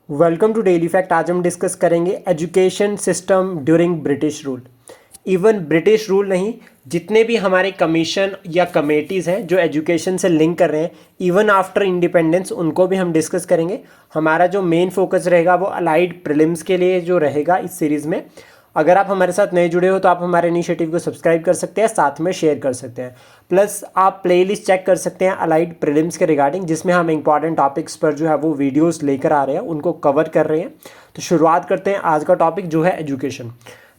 Welcome to daily fact. आज हम discuss करेंगे education system during British rule. Even British rule नहीं, जितने भी हमारे कमीशन या कमेटीज़ हैं जो एजुकेशन से लिंक कर रहे हैं इवन आफ्टर इंडिपेंडेंस, उनको भी हम डिस्कस करेंगे। हमारा जो मेन फोकस रहेगा वो अलाइड प्रीलिम्स के लिए जो रहेगा इस सीरीज़ में। अगर आप हमारे साथ नए जुड़े हो तो आप हमारे इनिशिएटिव को सब्सक्राइब कर सकते हैं, साथ में शेयर कर सकते हैं। प्लस आप प्लेलिस्ट चेक कर सकते हैं अलाइड प्रीलिम्स के रिगार्डिंग, जिसमें हम इंपॉर्टेंट टॉपिक्स पर जो है वो वीडियोस लेकर आ रहे हैं, उनको कवर कर रहे हैं। तो शुरुआत करते हैं। आज का टॉपिक जो है एजुकेशन।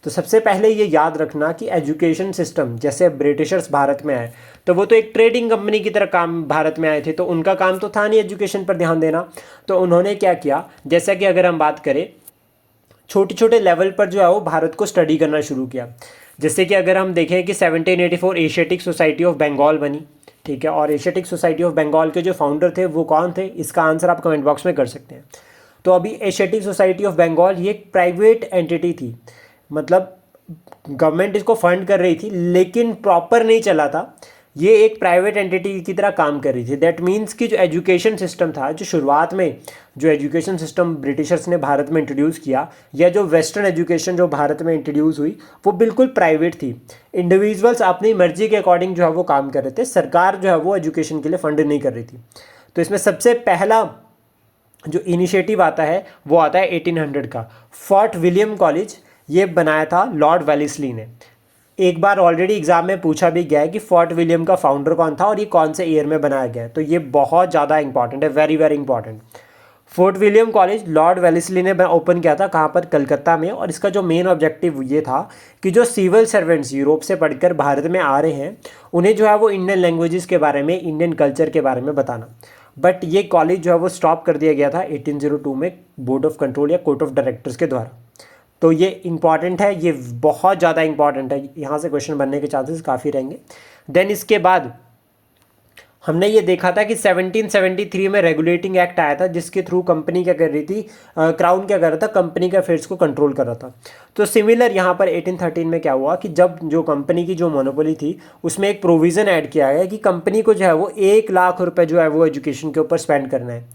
तो सबसे पहले ये याद रखना कि एजुकेशन सिस्टम, जैसे ब्रिटिशर्स भारत में आए तो वो तो एक ट्रेडिंग कंपनी की तरह काम भारत में आए थे, तो उनका काम तो था नहीं एजुकेशन पर ध्यान देना। तो उन्होंने क्या किया, जैसा कि अगर हम बात करें छोटे छोटे लेवल पर जो है वो भारत को स्टडी करना शुरू किया। जैसे कि अगर हम देखें कि 1784 एशियाटिक सोसाइटी ऑफ बंगाल बनी, ठीक है। और एशियाटिक सोसाइटी ऑफ बंगाल के जो फाउंडर थे वो कौन थे, इसका आंसर आप कमेंट बॉक्स में कर सकते हैं। तो अभी एशियाटिक सोसाइटी ऑफ बंगाल ये एक प्राइवेट एंटिटी थी, मतलब गवर्नमेंट इसको फंड कर रही थी लेकिन प्रॉपर नहीं चला था। ये एक प्राइवेट एंटिटी की तरह काम कर रही थी। दैट मीन्स कि जो एजुकेशन सिस्टम था, जो शुरुआत में जो एजुकेशन सिस्टम ब्रिटिशर्स ने भारत में इंट्रोड्यूस किया, या जो वेस्टर्न एजुकेशन जो भारत में इंट्रोड्यूस हुई, वो बिल्कुल प्राइवेट थी। इंडिविजुअल्स अपनी मर्जी के अकॉर्डिंग जो है वो काम कर रहे थे, सरकार जो है वो एजुकेशन के लिए फंड नहीं कर रही थी। तो इसमें सबसे पहला जो इनिशिएटिव आता है वो आता है 1800 का। फोर्ट विलियम कॉलेज ये बनाया था लॉर्ड वेलेस्ली ने। एक बार ऑलरेडी एग्जाम में पूछा भी गया है कि फोर्ट विलियम का फाउंडर कौन था और ये कौन से ईयर में बनाया गया है। तो ये बहुत ज़्यादा इंपॉर्टेंट है, very very important. Fort William college Lord Wellesley ने ओपन किया था, कहाँ पर, कलकत्ता में। और इसका जो मेन ऑब्जेक्टिव ये था कि जो सिविल सर्वेंट्स यूरोप से पढ़कर भारत में आ रहे हैं, उन्हें जो है वो इंडियन लैंग्वेजेस के बारे में, इंडियन कल्चर के बारे में बताना। बट ये कॉलेज जो है वो स्टॉप कर दिया गया था 1802 में बोर्ड ऑफ कंट्रोल या कोर्ट ऑफ डायरेक्टर्स के द्वारा। तो ये इंपॉर्टेंट है, ये बहुत ज़्यादा इंपॉर्टेंट है, यहाँ से क्वेश्चन बनने के चांसेस काफ़ी रहेंगे। देन इसके बाद हमने ये देखा था कि 1773 में रेगुलेटिंग एक्ट आया था, जिसके थ्रू कंपनी क्या कर रही थी, क्राउन क्या कर रहा था, कंपनी के अफेयर्स को कंट्रोल कर रहा था। तो सिमिलर यहाँ पर 1813 में क्या हुआ कि जब जो कंपनी की जो मोनोपोली थी उसमें एक प्रोविज़न ऐड किया गया कि कंपनी को जो है वो 1 लाख रुपए जो है वो एजुकेशन के ऊपर स्पेंड करना है,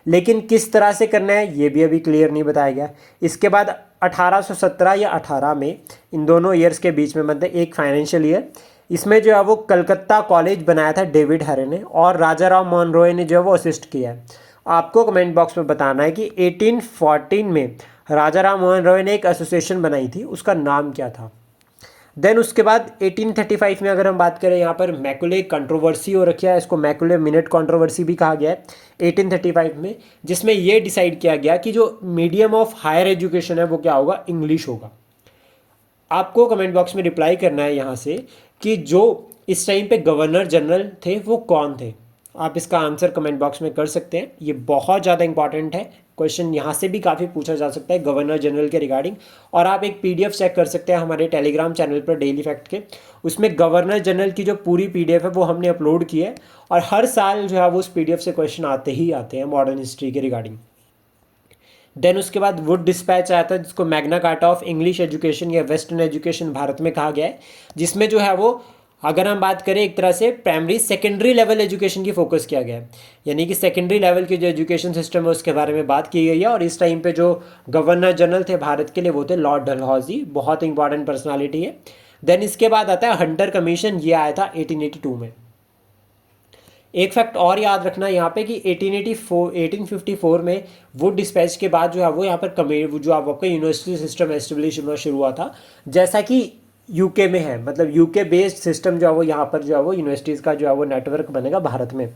लेकिन किस तरह से करना है ये भी अभी क्लियर नहीं बताया गया। इसके बाद 1817 या 18 में, इन दोनों ईयर्स के बीच में, मतलब एक फाइनेंशियल ईयर, इसमें जो है वो कलकत्ता कॉलेज बनाया था डेविड हरे ने, और राजा राम मोहन रॉय ने जो है वो असिस्ट किया है। आपको कमेंट बॉक्स में बताना है कि 1814 में राजा राम मोहन रॉय ने एक एसोसिएशन बनाई थी, उसका नाम क्या था। देन उसके बाद 1835 में अगर हम बात करें, यहाँ पर मैकुले कंट्रोवर्सी हो रखी है, इसको मैकुले मिनट कंट्रोवर्सी भी कहा गया है 1835 में, जिसमें ये डिसाइड किया गया कि जो मीडियम ऑफ हायर एजुकेशन है वो क्या होगा, इंग्लिश होगा। आपको कमेंट बॉक्स में रिप्लाई करना है यहाँ से कि जो इस टाइम पे गवर्नर जनरल थे वो कौन थे। आप इसका आंसर कमेंट बॉक्स में कर सकते हैं, ये बहुत ज़्यादा इंपॉर्टेंट है। क्वेश्चन यहाँ से भी काफ़ी पूछा जा सकता है गवर्नर जनरल के रिगार्डिंग। और आप एक पीडीएफ चेक कर सकते हैं हमारे टेलीग्राम चैनल पर डेली फैक्ट के, उसमें गवर्नर जनरल की जो पूरी पीडीएफ है वो हमने अपलोड की है, और हर साल जो है वो उस पीडीएफ से क्वेश्चन आते ही आते हैं मॉडर्न हिस्ट्री के रिगार्डिंग। देन उसके बाद वुड डिस्पैच आया था, जिसको Magna carta of English education या वेस्टर्न एजुकेशन भारत में कहा गया है, जिसमें जो है वो, अगर हम बात करें, एक तरह से प्राइमरी सेकेंडरी लेवल एजुकेशन की फोकस किया गया है, यानी कि सेकेंडरी लेवल की जो एजुकेशन सिस्टम है उसके बारे में बात की गई है। और इस टाइम पे जो गवर्नर जनरल थे भारत के लिए वो थे लॉर्ड डलहौजी, बहुत इंपॉर्टेंट पर्सनालिटी है। देन इसके बाद आता है हंटर कमीशन, ये आया था 1882 में। एक फैक्ट और याद रखना यहाँ पे कि 1854 में वुड डिस्पैच के बाद जो है वो यहाँ पर जो आपका यूनिवर्सिटी सिस्टम एस्टेब्लिश होना शुरू हुआ था, जैसा कि यूके में है। मतलब यूके बेस्ड सिस्टम जो है वो यहाँ पर जो है वो यूनिवर्सिटीज़ का जो है वो नेटवर्क बनेगा भारत में।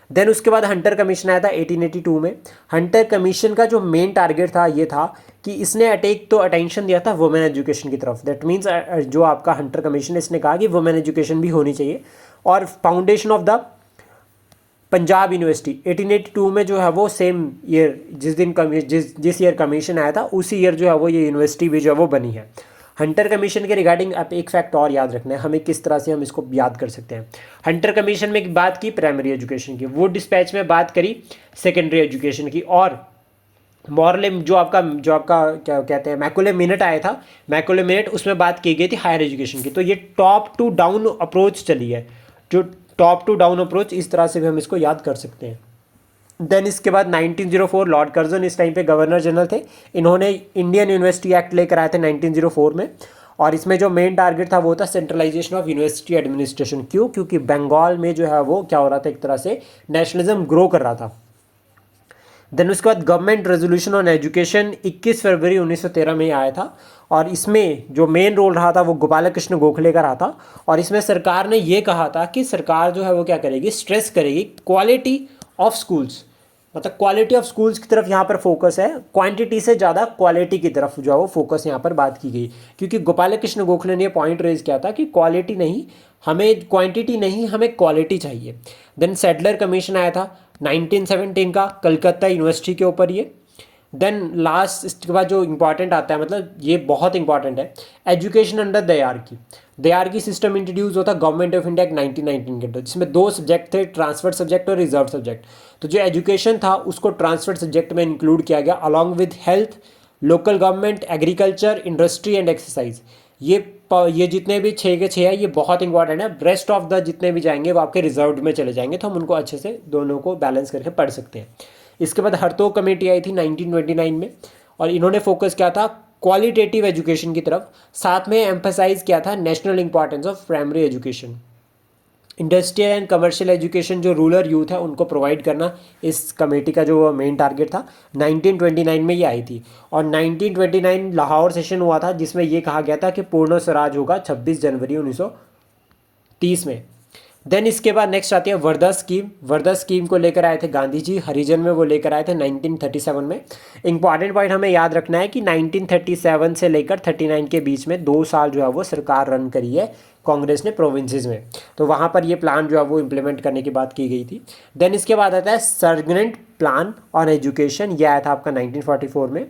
देन उसके बाद हंटर कमीशन आया था 1882 में। हंटर कमीशन का जो मेन टारगेट था ये था कि इसने अटेंशन दिया था वुमेन एजुकेशन की तरफ। दैट मीन्स जो आपका हंटर कमीशन, इसने कहा कि वुमेन एजुकेशन भी होनी चाहिए। और foundation of the Punjab university 1882 में जो है वो सेम ईयर, जिस ईयर कमीशन आया था उसी ईयर जो है वो ये यूनिवर्सिटी भी जो है वो बनी है। हंटर कमीशन के रिगार्डिंग आप एक फैक्ट और याद रखना है हमें, किस तरह से हम इसको याद कर सकते हैं। हंटर कमीशन में बात की प्राइमरी एजुकेशन की, वुड डिस्पैच में बात करी सेकेंडरी एजुकेशन की, और मॉरले जो आपका क्या कहते हैं मैकुले मिनट आया था, मैकुले मिनट, उसमें बात की गई थी हायर एजुकेशन की। तो ये टॉप टू डाउन अप्रोच चली है, जो टॉप टू डाउन अप्रोच, इस तरह से भी हम इसको याद कर सकते हैं। देन इसके बाद 1904 लॉर्ड कर्जन इस टाइम पे गवर्नर जनरल थे। इन्होंने इंडियन यूनिवर्सिटी एक्ट लेकर आए थे 1904 में, और इसमें जो मेन टारगेट था वो था सेंट्रलाइजेशन ऑफ यूनिवर्सिटी एडमिनिस्ट्रेशन। क्यों? क्योंकि बंगाल में जो है वो क्या हो रहा था, एक तरह से नेशनलिज्म ग्रो कर रहा था। देन उसके बाद गवर्नमेंट रेजोल्यूशन ऑन एजुकेशन 21 फरवरी 1913 में आया था, और इसमें जो मेन रोल रहा था वो गोपाल कृष्ण गोखले का रहा था। और इसमें सरकार ने ये कहा था कि सरकार जो है वो क्या करेगी, स्ट्रेस करेगी क्वालिटी ऑफ स्कूल्स, मतलब क्वालिटी ऑफ स्कूल्स की तरफ यहाँ पर फोकस है, क्वांटिटी से ज़्यादा क्वालिटी की तरफ जो है वो फोकस यहाँ पर बात की गई। क्योंकि गोपाल कृष्ण गोखले ने ये पॉइंट रेज किया था कि क्वालिटी नहीं, हमें क्वांटिटी नहीं, हमें क्वालिटी चाहिए। देन सेडलर कमीशन आया था 1917 का, कलकत्ता यूनिवर्सिटी के ऊपर ये। देन लास्ट इसके बाद जो इंपॉर्टेंट आता है, मतलब ये बहुत इंपॉर्टेंट है, एजुकेशन अंडर दयार्की सिस्टम इंट्रोड्यूस होता गवर्नमेंट ऑफ इंडिया 1919 के अंदर, जिसमें 2 सब्जेक्ट थे, ट्रांसफर सब्जेक्ट और रिजर्व सब्जेक्ट। तो जो एजुकेशन था उसको ट्रांसफर सब्जेक्ट में इंक्लूड किया गया, along with health, local government, agriculture, industry and exercise. ये जितने भी 6 के 6 है, ये बहुत इंपॉर्टेंट है। रेस्ट ऑफ द जितने भी जाएंगे वो आपके रिजर्व में चले जाएंगे, तो हम उनको अच्छे से दोनों को बैलेंस करके पढ़ सकते हैं। इसके बाद हरतोग कमेटी आई थी 1929 में, और इन्होंने फोकस किया था क्वालिटेटिव एजुकेशन की तरफ, साथ में एम्फसाइज किया था national importance of primary education. Industrial and commercial education जो रूरल यूथ है उनको प्रोवाइड करना इस कमेटी का जो मेन टारगेट था। 1929 में ये आई थी, और 1929 लाहौर सेशन हुआ था जिसमें ये कहा गया था कि पूर्ण स्वराज होगा 26 जनवरी 1930 में। देन इसके बाद नेक्स्ट आती है वर्धा स्कीम। वर्धा स्कीम को लेकर आए थे गांधी जी, हरिजन में वो लेकर आए थे 1937 में। इंपॉर्टेंट पॉइंट हमें याद रखना है कि 1937 से लेकर 39 के बीच में 2 साल जो है वो सरकार रन करी है कांग्रेस ने प्रोविंसेस में, तो वहाँ पर ये प्लान जो है वो इम्प्लीमेंट करने की बात की गई थी। देन इसके बाद आता है सर्गनेंट प्लान ऑन एजुकेशन, ये आया था आपका 1944 में।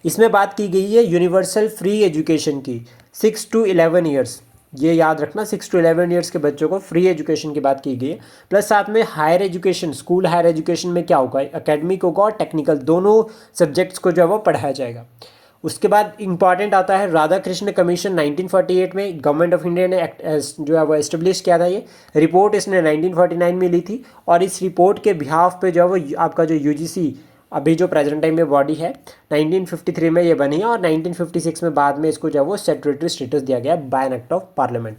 इसमें बात की गई है यूनिवर्सल फ्री एजुकेशन की 6 to 11 ईयर्स, ये याद रखना 6 to 11 ईयर्स के बच्चों को फ्री एजुकेशन की बात की गई है। प्लस साथ में higher education, school higher education में क्या होगा, एकेडमिक होगा और टेक्निकल, दोनों सब्जेक्ट्स को जो है वो पढ़ाया जाएगा। उसके बाद इंपॉर्टेंट आता है राधा कृष्ण कमीशन 1948 में, गवर्नमेंट ऑफ इंडिया ने जो है वो एस्टेब्लिश किया था। ये रिपोर्ट इसने 1949 में ली थी, और इस रिपोर्ट के बिहाफ पे जो है वो आपका जो यूजीसी अभी जो प्रेजेंट टाइम में बॉडी है 1953 में ये बनी है, और 1956 में बाद में इसको जो है वो स्टैट्यूटरी स्टेटस दिया गया by an act of parliament.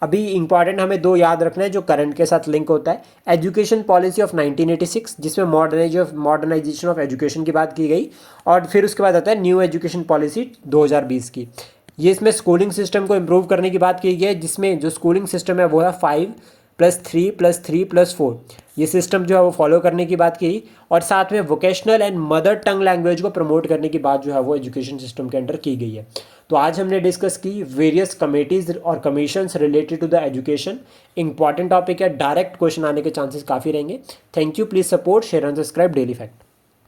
अभी इंपॉर्टेंट हमें 2 याद रखना है जो करंट के साथ लिंक होता है। एजुकेशन पॉलिसी ऑफ 1986 जिसमें मॉडर्नाइजेशन ऑफ एजुकेशन की बात की गई, और फिर उसके बाद आता है न्यू एजुकेशन पॉलिसी 2020 की। ये इसमें स्कूलिंग सिस्टम को इम्प्रूव करने की बात की गई है, जिसमें जो स्कूलिंग सिस्टम है वो है 5+3+3+4, ये सिस्टम जो है वो फॉलो करने की बात की, और साथ में vocational and mother tongue language को प्रमोट करने की बात जो है वो एजुकेशन सिस्टम के अंडर की गई है। तो आज हमने डिस्कस की वेरियस कमेटीज़ और commissions related to the education. Important topic है, डायरेक्ट क्वेश्चन आने के चांसेस काफ़ी रहेंगे। Thank you, please support, share and subscribe daily fact.